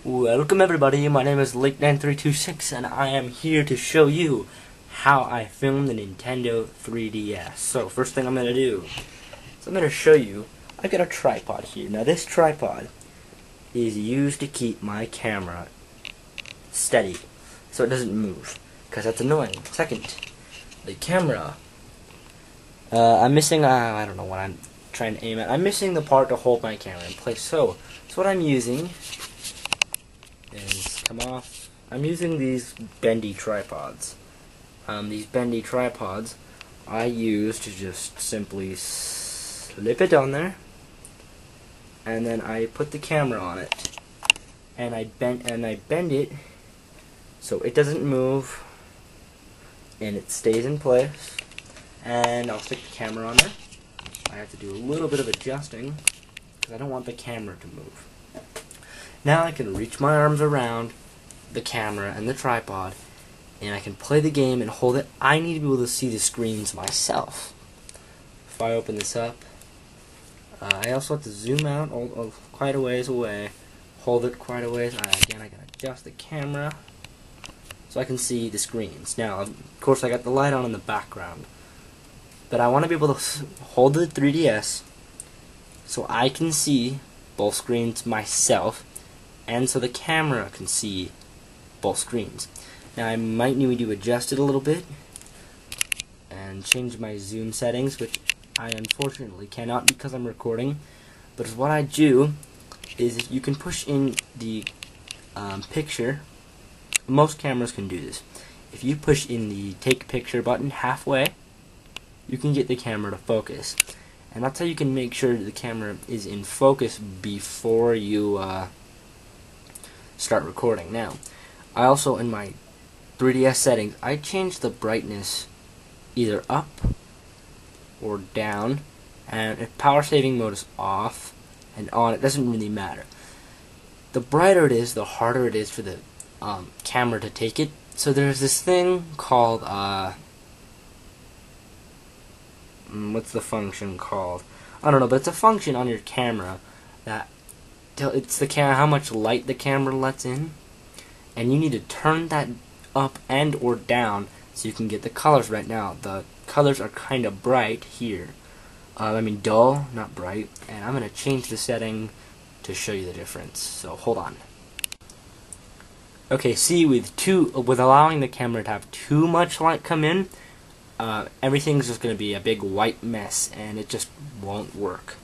Welcome everybody, my name is Lake9326 and I am here to show you how I filmed the Nintendo 3DS. So first thing I'm going to do is I'm going to show you, I've got a tripod here. Now this tripod is used to keep my camera steady so it doesn't move, because that's annoying. Second, the camera, I'm missing, I don't know what I'm trying to aim at. I'm missing the part to hold my camera in place. So what I'm using is, I'm using these bendy tripods. These bendy tripods I use to just simply slip it on there, and then I put the camera on it, and I bend it so it doesn't move and it stays in place. And I'll stick the camera on there. I have to do a little bit of adjusting because I don't want the camera to move. Now I can reach my arms around the camera and the tripod, and I can play the game and hold it. I need to be able to see the screens myself. If I open this up, I also have to zoom out quite a ways away, hold it quite a ways. Again, I can adjust the camera so I can see the screens. Now, of course, I got the light on in the background, but I want to be able to hold the 3DS so I can see both screens myself, and so the camera can see both screens. Now I might need to adjust it a little bit and change my zoom settings, which I unfortunately cannot because I'm recording. But what I do is you can push in the picture. Most cameras can do this. If you push in the take picture button halfway, you can get the camera to focus. And that's how you can make sure the camera is in focus before you start recording. Now, I also, in my 3DS settings, I changed the brightness either up or down, and if power saving mode is off and on, it doesn't really matter. The brighter it is, the harder it is for the camera to take it. So there's this thing called what's the function called? I don't know, but it's a function on your camera that it's how much light the camera lets in, and you need to turn that up and or down so you can get the colors right. Now the colors are kind of bright here. I mean dull, not bright, and I'm gonna change the setting to show you the difference. So hold on. Okay, see, with allowing the camera to have too much light come in, everything's just going to be a big white mess, and it just won't work.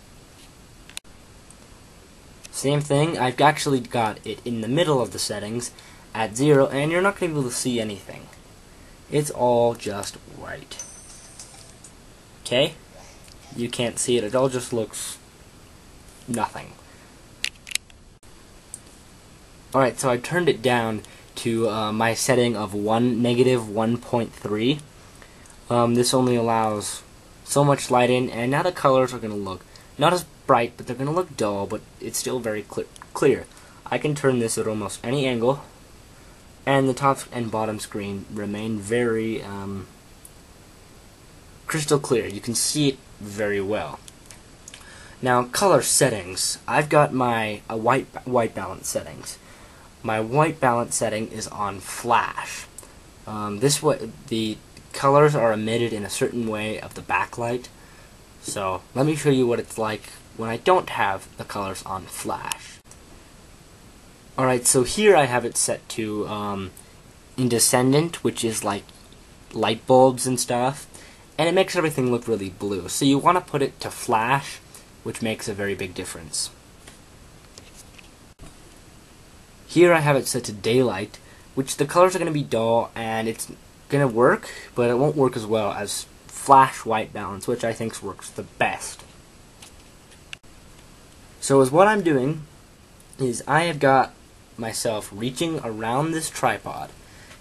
Same thing, I've actually got it in the middle of the settings at 0, and you're not going to be able to see anything. It's all just white. Okay? You can't see it. It all just looks nothing. Alright, so I turned it down to my setting of -1.3. This only allows so much light in, and now the colors are going to look not as bright, but they're going to look dull, but it's still very clear. I can turn this at almost any angle, and the top and bottom screen remain very crystal clear. You can see it very well. Now, color settings. I've got my white balance settings. My white balance setting is on flash. This way, the colors are emitted in a certain way of the backlight. So let me show you what it's like when I don't have the colors on flash. Alright, so here I have it set to incandescent, which is like light bulbs and stuff, and it makes everything look really blue. So you want to put it to flash, which makes a very big difference. Here I have it set to daylight, which the colors are going to be dull, and it's going to work, but it won't work as well as flash white balance, which I think works the best. So what I'm doing is I have got myself reaching around this tripod,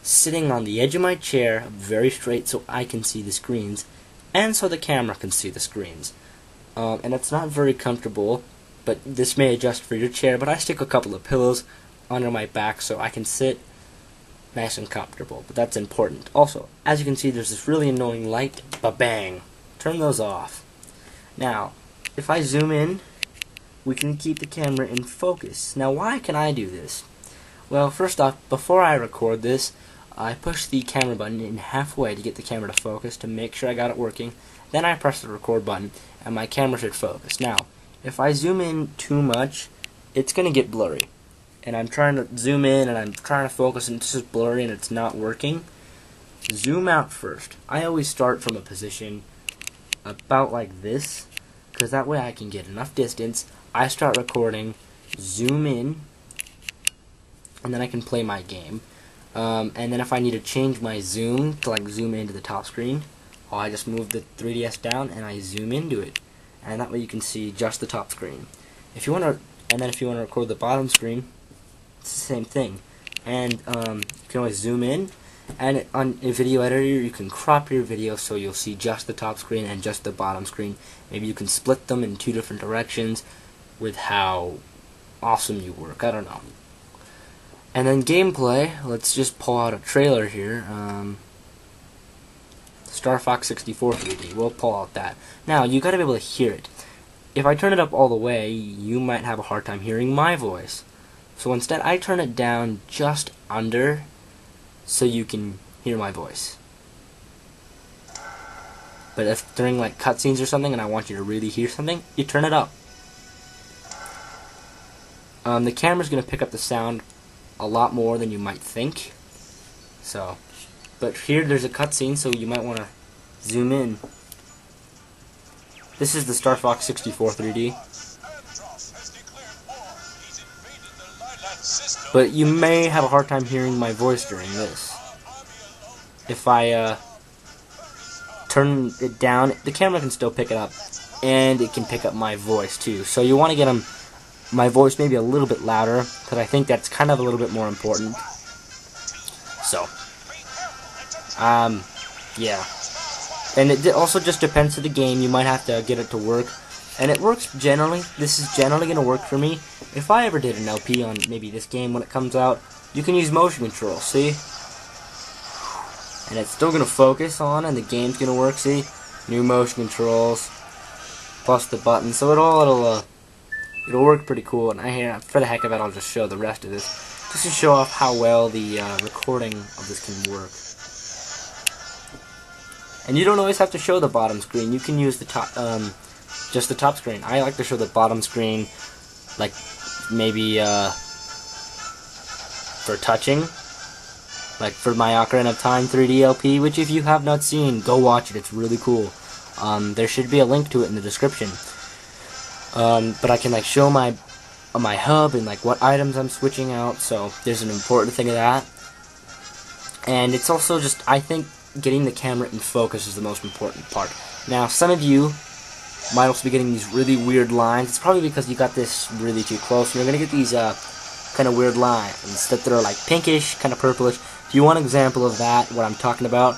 sitting on the edge of my chair very straight so I can see the screens, and so the camera can see the screens. And it's not very comfortable, but this may adjust for your chair, but I stick a couple of pillows under my back so I can sit nice and comfortable, but that's important. Also, as you can see, there's this really annoying light, ba-bang. Turn those off. Now, if I zoom in, we can keep the camera in focus. Now, why can I do this? Well, first off, before I record this, I push the camera button in halfway to get the camera to focus to make sure I got it working. Then I press the record button, and my camera should focus. Now, if I zoom in too much, it's going to get blurry. And I'm trying to zoom in, and I'm trying to focus, and it's just blurry, and it's not working. Zoom out first. I always start from a position about like this, because that way I can get enough distance. I start recording, zoom in, and then I can play my game. And then if I need to change my zoom to like zoom into the top screen, I just move the 3DS down and I zoom into it, and that way you can see just the top screen. If you want to, and then if you want to record the bottom screen, it's the same thing. And you can always zoom in, and on a video editor you can crop your video so you'll see just the top screen and just the bottom screen. Maybe you can split them in 2 different directions with how awesome you work. I don't know. And then gameplay, let's just pull out a trailer here. starfox 64 3D, we'll pull out that. Now, you gotta be able to hear it. If I turn it up all the way, you might have a hard time hearing my voice. So instead, I turn it down just under so you can hear my voice. But if during like cutscenes or something and I want you to really hear something, you turn it up. The camera's gonna pick up the sound a lot more than you might think. So, but here there's a cutscene, so you might want to zoom in. This is the starfox 64 3D. But you may have a hard time hearing my voice during this. If I turn it down, the camera can still pick it up, and it can pick up my voice too. So you want to get my voice maybe a little bit louder, because I think that's kind of a little bit more important. So, yeah. And it also just depends on the game. You might have to get it to work. And it works generally. This is generally going to work for me. If I ever did an LP on maybe this game when it comes out, you can use motion control, see? And it's still going to focus on, and the game's going to work, see? New motion controls, plus the button. So it'll work pretty cool. And for the heck of it, I'll just show the rest of this, just to show off how well the recording of this can work. And you don't always have to show the bottom screen. You can use the top, just the top screen. I like to show the bottom screen, like maybe for touching, like for my Ocarina of Time 3D LP, which if you have not seen, go watch it. It's really cool. There should be a link to it in the description. But I can like show my hub and like what items I'm switching out. So there's an important thing of that. And it's also just, I think, getting the camera in focus is the most important part. Now, some of you might also be getting these really weird lines. It's probably because you got this really too close. And you're going to get these kind of weird lines that are like pinkish, kind of purplish. If you want an example of that, what I'm talking about,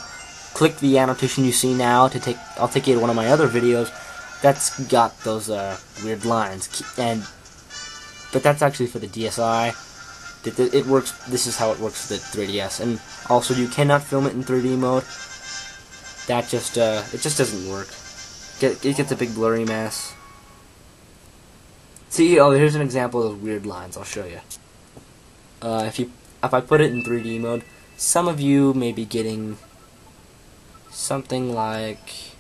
click the annotation you see now to take. I'll take you to one of my other videos that's got those weird lines. But that's actually for the DSi. It works. This is how it works for the 3DS, and also you cannot film it in 3D mode. That just it just doesn't work. It gets a big blurry mess. See, oh, here's an example of those weird lines. I'll show you. If I put it in 3D mode, some of you may be getting something like,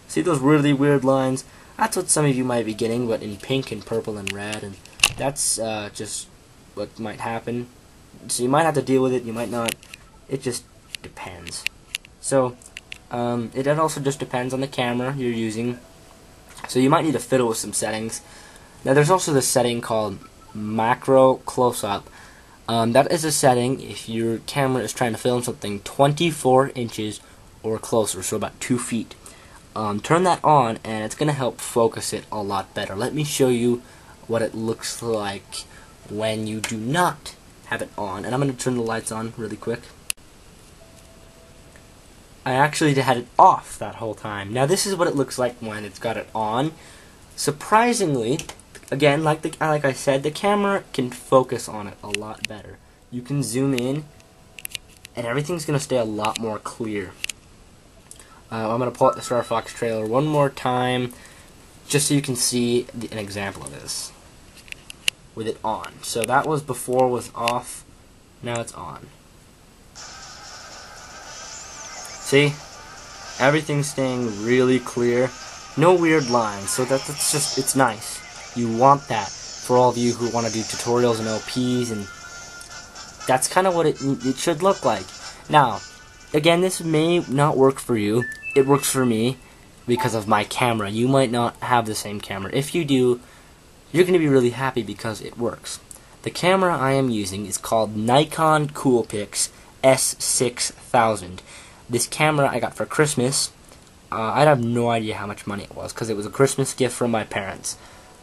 see those really weird lines? That's what some of you might be getting, but in pink and purple and red, and that's just what might happen. So you might have to deal with it, you might not. It just depends. So it also just depends on the camera you're using. So you might need to fiddle with some settings. Now there's also this setting called macro close-up. That is a setting if your camera is trying to film something 24 inches or closer, so about 2 feet. Turn that on, and it's going to help focus it a lot better. Let me show you what it looks like when you do not have it on. And I'm going to turn the lights on really quick. I actually had it off that whole time. Now this is what it looks like when it's got it on. Surprisingly, again, like I said, the camera can focus on it a lot better. You can zoom in, and everything's going to stay a lot more clear. I'm going to pull up the starfox trailer one more time, just so you can see an example of this with it on. So that was before was off. Now it's on. See? Everything's staying really clear. No weird lines, so that's just, it's nice. You want that for all of you who want to do tutorials and LPs, and that's kind of what it should look like. Now, again, this may not work for you. It works for me because of my camera. You might not have the same camera. If you do, you're going to be really happy because it works. The camera I am using is called Nikon Coolpix S6000. This camera I got for Christmas. I have no idea how much money it was because it was a Christmas gift from my parents.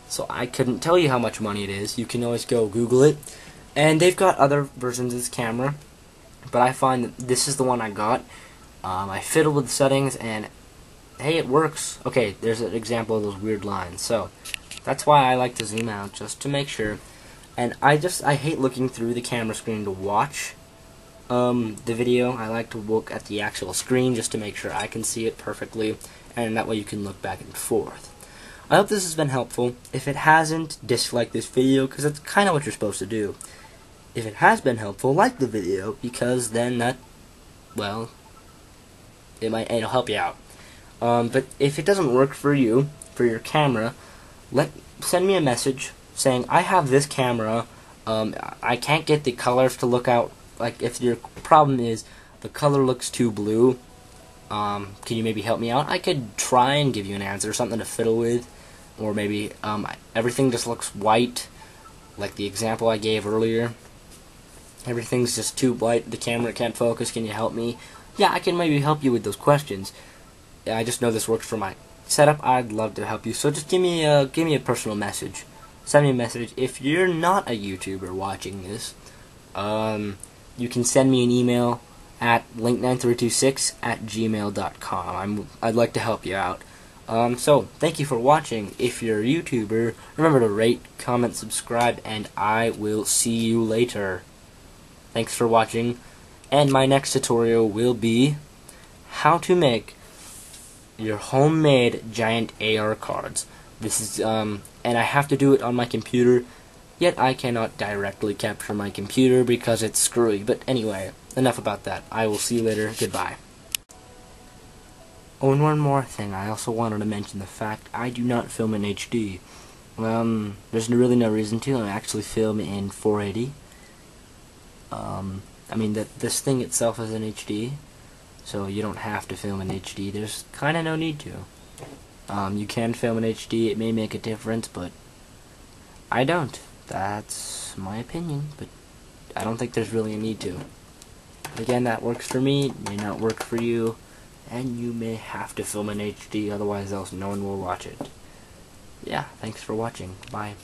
So I couldn't tell you how much money it is. You can always go Google it. And they've got other versions of this camera, but I find that this is the one I got. I fiddled with the settings, and hey, it works. Okay, there's an example of those weird lines. So that's why I like to zoom out, just to make sure. And I hate looking through the camera screen to watch the video. I like to look at the actual screen just to make sure I can see it perfectly, and that way you can look back and forth. I hope this has been helpful. If it hasn't, dislike this video, because that's kind of what you're supposed to do. If it has been helpful, like the video, because then that, well, it'll help you out. But if it doesn't work for you, for your camera, send me a message saying, I have this camera, I can't get the colors to look out. Like, if your problem is the color looks too blue, can you maybe help me out? I could try and give you an answer, something to fiddle with. Or maybe everything just looks white, like the example I gave earlier. Everything's just too white, the camera can't focus, can you help me? Yeah, I can maybe help you with those questions. I just know this works for my setup. I'd love to help you, so just give me a personal message. Send me a message. If you're not a YouTuber watching this, you can send me an email at link9326@gmail.com. I'd like to help you out. So, thank you for watching. If you're a YouTuber, remember to rate, comment, subscribe, and I will see you later. Thanks for watching, and my next tutorial will be how to make your homemade giant AR cards. This is, and I have to do it on my computer, yet I cannot directly capture my computer because it's screwy. But anyway, enough about that. I will see you later. Goodbye. Oh, and one more thing, I also wanted to mention the fact I do not film in HD. There's really no reason to. I actually film in 480. I mean, this thing itself is in HD, so you don't have to film in HD. There's kind of no need to. You can film in HD, it may make a difference, but I don't. That's my opinion, but I don't think there's really a need to. Again, that works for me, it may not work for you. And you may have to film in HD, otherwise else no one will watch it. Yeah, thanks for watching. Bye.